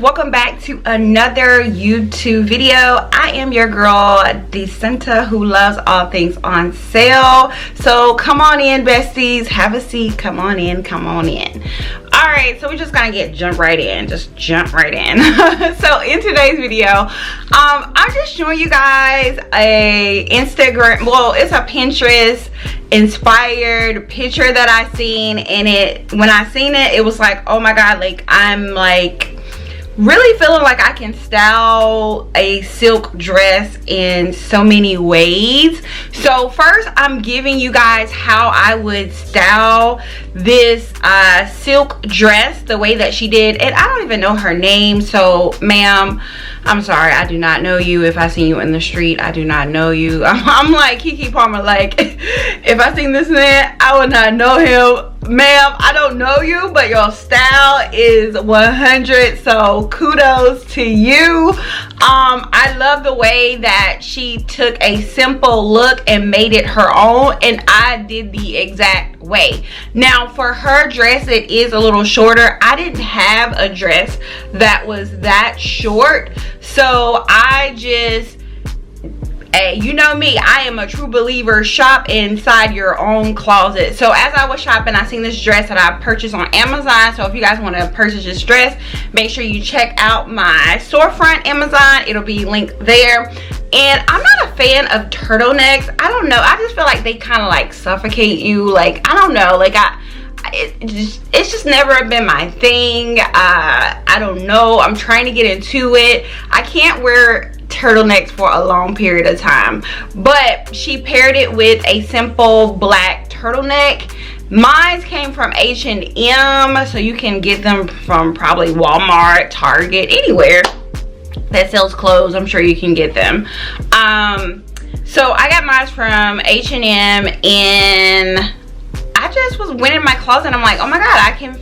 welcome back to another YouTube video. I am your girl Decenta, who loves all things on sale. So come on in, besties, have a seat, come on in. All right, so we're just gonna jump right in. So in today's video, I'm just showing you guys a Instagram, well, it's a Pinterest inspired picture that I seen, and when I seen it, it was like, oh my god, like I'm like really feeling like I can style a silk dress in so many ways. So first, I'm giving you guys how I would style this silk dress the way that she did. And I don't even know her name, so ma'am, I'm sorry, I do not know you. If I see you in the street, I do not know you. I'm like Keke Palmer, like if I seen this man, I would not know him. Ma'am, I don't know you, but your style is 100, so kudos to you. I love the way that she took a simple look and made it her own, and I did the exact way. Now for her dress, it is a little shorter. I didn't have a dress that was that short, so I just, you know me, I am a true believer, shop inside your own closet. So as I was shopping, I seen this dress that I purchased on Amazon. So if you guys want to purchase this dress, make sure you check out my storefront Amazon. It'll be linked there. And I'm not a fan of turtlenecks. I don't know, I just feel like they kind of like suffocate you. Like, I don't know, like it's just never been my thing. I don't know, I'm trying to get into it. I can't wear turtlenecks for a long period of time, but she paired it with a simple black turtleneck. Mine came from H&M, so you can get them from probably Walmart, Target, anywhere that sells clothes. I'm sure you can get them. So I got mine from H&M, and I just went in my closet and I'm like, oh my god, I can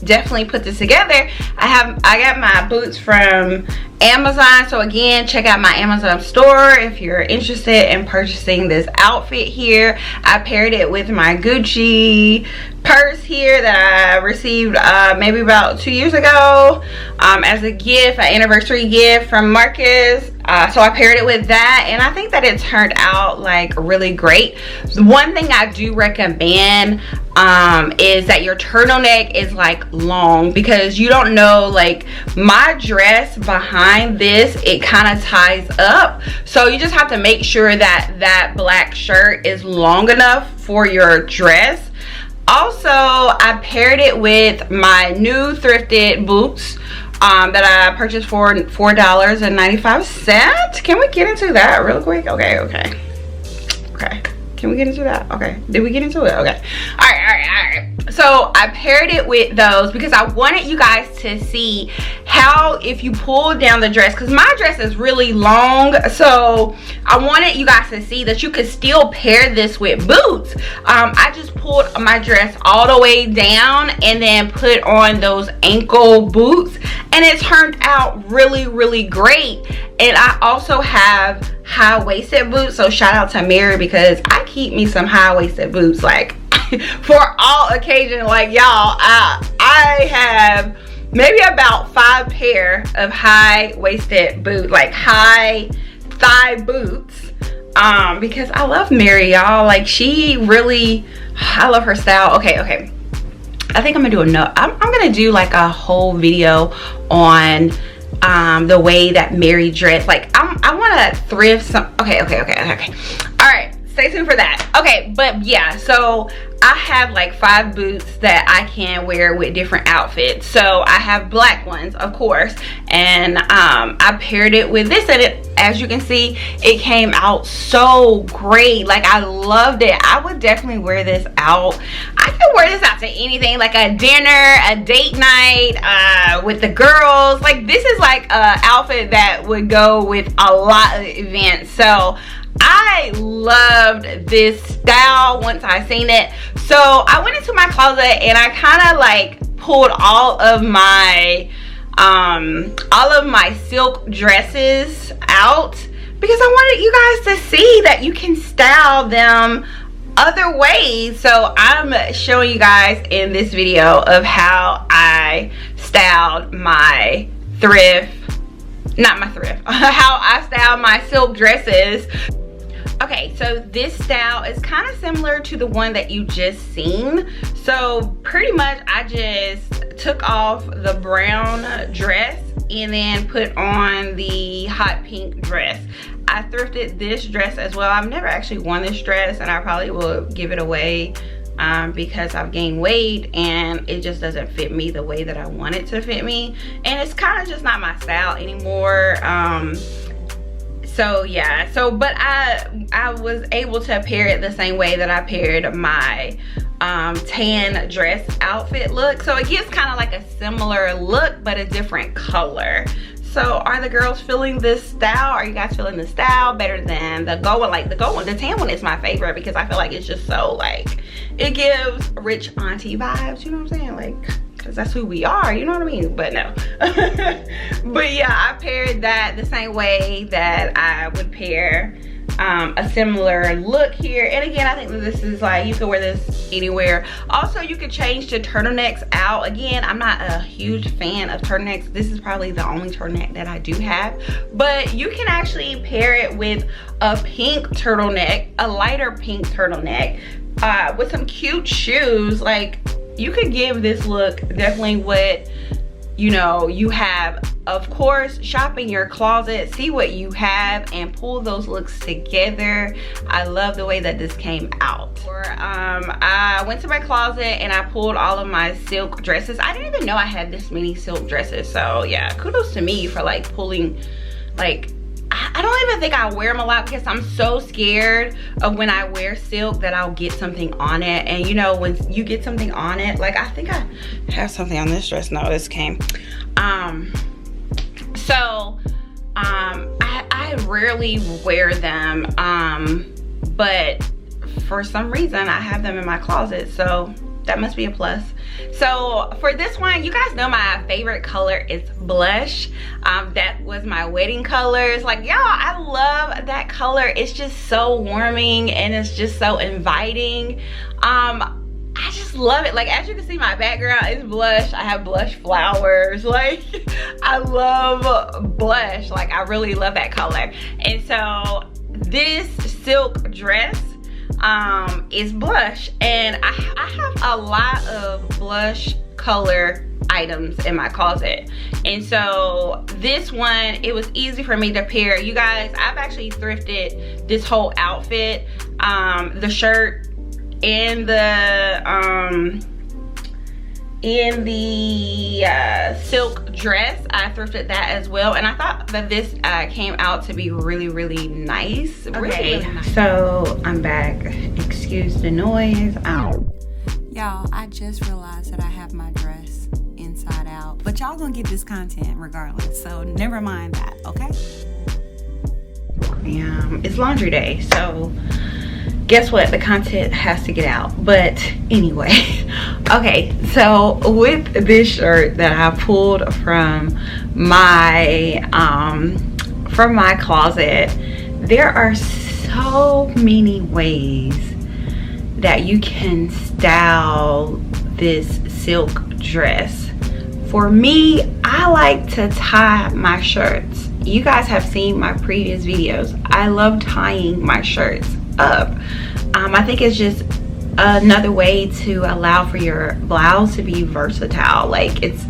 definitely put this together. I got my boots from Amazon, so again, check out my Amazon store if you're interested in purchasing this outfit here. I paired it with my Gucci purse here that I received maybe about 2 years ago as a gift, an anniversary gift from Marcus. So I paired it with that, and I think that it turned out like really great. The one thing I do recommend is that your turtleneck is like long, because you don't know, like my dress behind this, it kind of ties up, so you just have to make sure that that black shirt is long enough for your dress. Also, I paired it with my new thrifted boots that I purchased for $4.95. Can we get into that real quick? Okay. Can we get into that? Okay, did we get into it? Okay, all right. So I paired it with those because I wanted you guys to see how, if you pull down the dress, because my dress is really long, so I wanted you guys to see that you could still pair this with boots. I just pulled my dress all the way down and then put on those ankle boots, and it turned out really great. And I also have high-waisted boots, so shout out to Mary, because I keep me some high-waisted boots like for all occasions. Like y'all, I have maybe about 5 pair of high-waisted boots, like high thigh boots, because I love Mary, y'all. Like she really, I love her style. Okay, I think I'm gonna do I'm gonna do like a whole video on the way that Mary dressed. Like I want to thrift some. Okay. All right, stay tuned for that. Okay, but yeah, so I have like 5 boots that I can wear with different outfits. So I have black ones, of course, and I paired it with this, and it, as you can see, it came out so great. Like I loved it. I would definitely wear this out. I could wear this out to anything, like a dinner, a date night with the girls. Like this is like a outfit that would go with a lot of events. So I loved this style once I seen it. So I went into my closet and I kind of like pulled all of my silk dresses out, because I wanted you guys to see that you can style them other ways. So I'm showing you guys in this video of how I styled my thrift, not my thrift, how I style my silk dresses. Okay, so this style is kind of similar to the one that you just seen. So pretty much I just took off the brown dress and then put on the hot pink dress. I thrifted this dress as well. I've never actually worn this dress, and I probably will give it away because I've gained weight and it just doesn't fit me the way that I want it to fit me, and it's kind of just not my style anymore. So yeah, but I was able to pair it the same way that I paired my tan dress outfit look. So it gives kind of like a similar look but a different color. So are the girls feeling this style? Are you guys feeling the style better than the gold one? Like the gold one, the tan one is my favorite because I feel like it's just so like, it gives rich auntie vibes, you know what I'm saying? Like, because that's who we are, you know what I mean? But no. But yeah, I paired that the same way that I would pair a similar look here. And again, I think that this is like, you can wear this anywhere. Also, you could change to turtlenecks out. Again, I'm not a huge fan of turtlenecks. This is probably the only turtleneck that I do have, but you can actually pair it with a pink turtleneck, a lighter pink turtleneck, with some cute shoes. Like, you could give this look definitely what, you know, you have. Of course, shop in your closet, see what you have, and pull those looks together. I love the way that this came out. I went to my closet and I pulled all of my silk dresses. I didn't even know I had this many silk dresses. So yeah, kudos to me for like pulling, like, I don't even think I wear them a lot because I'm so scared of when I wear silk that I'll get something on it. And you know, when you get something on it, like I think I have something on this dress. No, this came. I rarely wear them, but for some reason I have them in my closet, so that must be a plus. So for this one, you guys know my favorite color is blush. That was my wedding colors. Like, y'all, I love that color. It's just so warming and it's just so inviting. I just love it. Like, as you can see, my background is blush. I have blush flowers. Like, I love blush. Like, I really love that color. And so this silk dress is blush, and I have a lot of blush color items in my closet. And so this one, it was easy for me to pair. You guys, I've actually thrifted this whole outfit, the shirt and the silk dress. I thrifted that as well, and I thought that this came out to be really, really nice. Okay, really nice. So I'm back. Excuse the noise. Y'all, I just realized that I have my dress inside out, but y'all gonna get this content regardless, so never mind that, okay? It's laundry day, so guess what? The content has to get out. But anyway, okay, so with this shirt that I pulled from my closet, there are so many ways that you can style this silk dress. For me, I like to tie my shirts. You guys have seen my previous videos. I love tying my shirts up. I think it's just another way to allow for your blouse to be versatile. Like, it's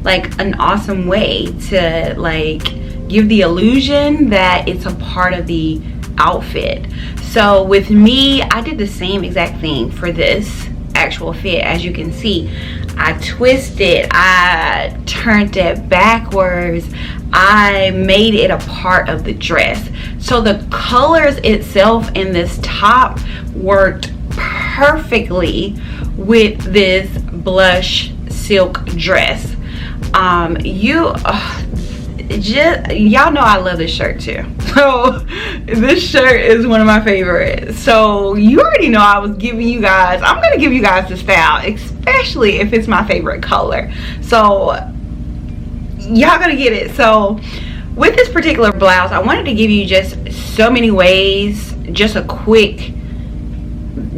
like an awesome way to like give the illusion that it's a part of the outfit. So with me, I did the same exact thing for this actual fit. As you can see, I twisted, I turned it backwards, I made it a part of the dress. So the colors itself in this top worked perfectly with this blush silk dress. Y'all know I love this shirt too. So this shirt is one of my favorites. So you already know I was giving you guys, I'm gonna give you guys the style, especially if it's my favorite color. So y'all gonna get it. So with this particular blouse, I wanted to give you just so many ways, just a quick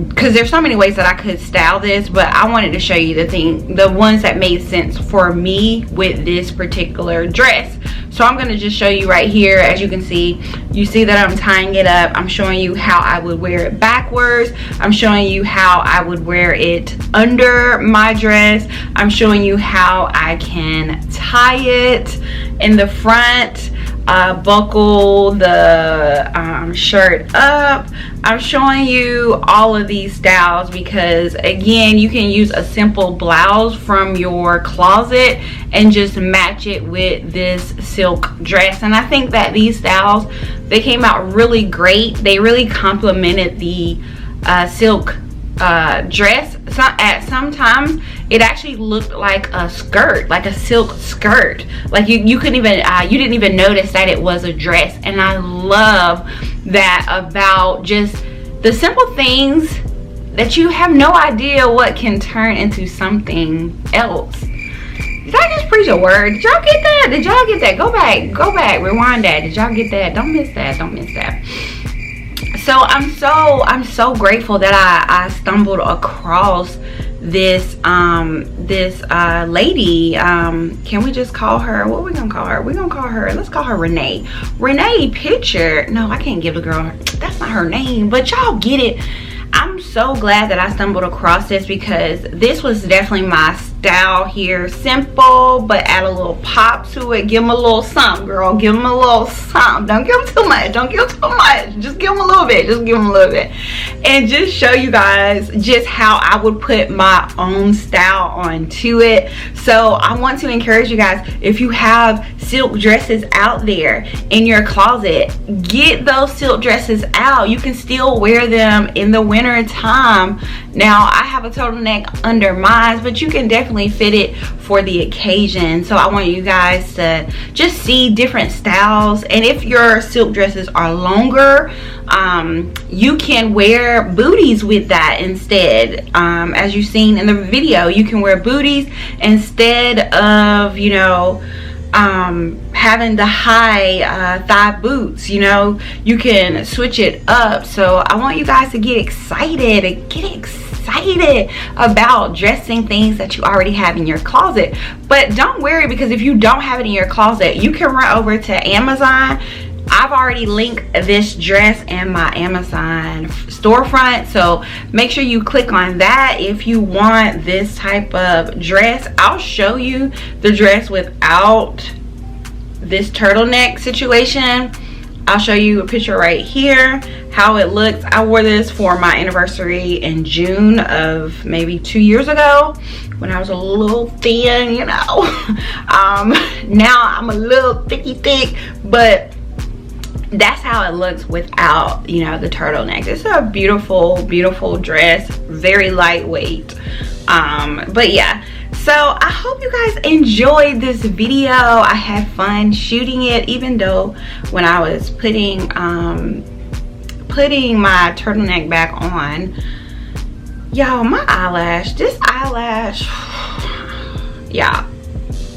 because there's so many ways that I could style this, but I wanted to show you the ones that made sense for me with this particular dress. So I'm going to just show you right here. As you can see, you see that I'm tying it up. I'm showing you how I would wear it backwards. I'm showing you how I would wear it under my dress. I'm showing you how I can tie it in the front, buckle the shirt up. I'm showing you all of these styles because, again, you can use a simple blouse from your closet and just match it with this silk dress. And I think that these styles, they came out really great. They really complemented the silk dress. Sometimes it actually looked like a skirt, like a silk skirt. Like you couldn't even you didn't even notice that it was a dress. And I love that about just the simple things that you have no idea what can turn into something else. Did I just preach a word? Did y'all get that? Did y'all get that? Go back, rewind that. Did y'all get that? Don't miss that. So I'm so grateful that I stumbled across this lady. Can we just call her, what are we gonna call her? Let's call her Renee Picture. No, I can't give the girl, that's not her name, but y'all get it. I'm so glad that I stumbled across this because this was definitely my style here. Simple, but add a little pop to it. Give them a little something, girl. Give them a little something. Don't give them too much. Just give them a little bit. And just show you guys just how I would put my own style onto it. So I want to encourage you guys, if you have silk dresses out there in your closet, get those silk dresses out. You can still wear them in the winter time. Now I have a turtleneck under mine, but you can definitely fit it for the occasion. So I want you guys to just see different styles. And if your silk dresses are longer, you can wear booties with that instead. As you've seen in the video, you can wear booties instead of, you know, having the high thigh boots. You know, you can switch it up. So I want you guys to get excited about dressing things that you already have in your closet. But don't worry, because if you don't have it in your closet, you can run over to Amazon. I've already linked this dress in my Amazon storefront, so make sure you click on that if you want this type of dress. I'll show you the dress without this turtleneck situation. I'll show you a picture right here how it looks. I wore this for my anniversary in June of maybe 2 years ago when I was a little thin, you know. Now I'm a little thick, but that's how it looks without, you know, the turtleneck. It's a beautiful dress, very lightweight. But yeah, so I hope you guys enjoyed this video. I had fun shooting it, even though when I was putting my turtleneck back on, y'all, this eyelash, yeah,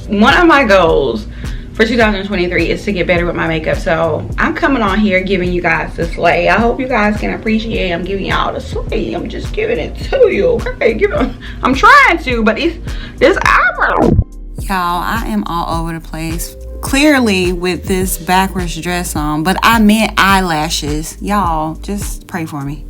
one of my goals for 2023 is to get better with my makeup. So I'm coming on here giving you guys the slay. I hope you guys can appreciate I'm giving y'all the slay. I'm just giving it to you, okay? I'm trying to, but this eyebrow, y'all, I am all over the place clearly with this backwards dress on, but I meant eyelashes. Y'all just pray for me.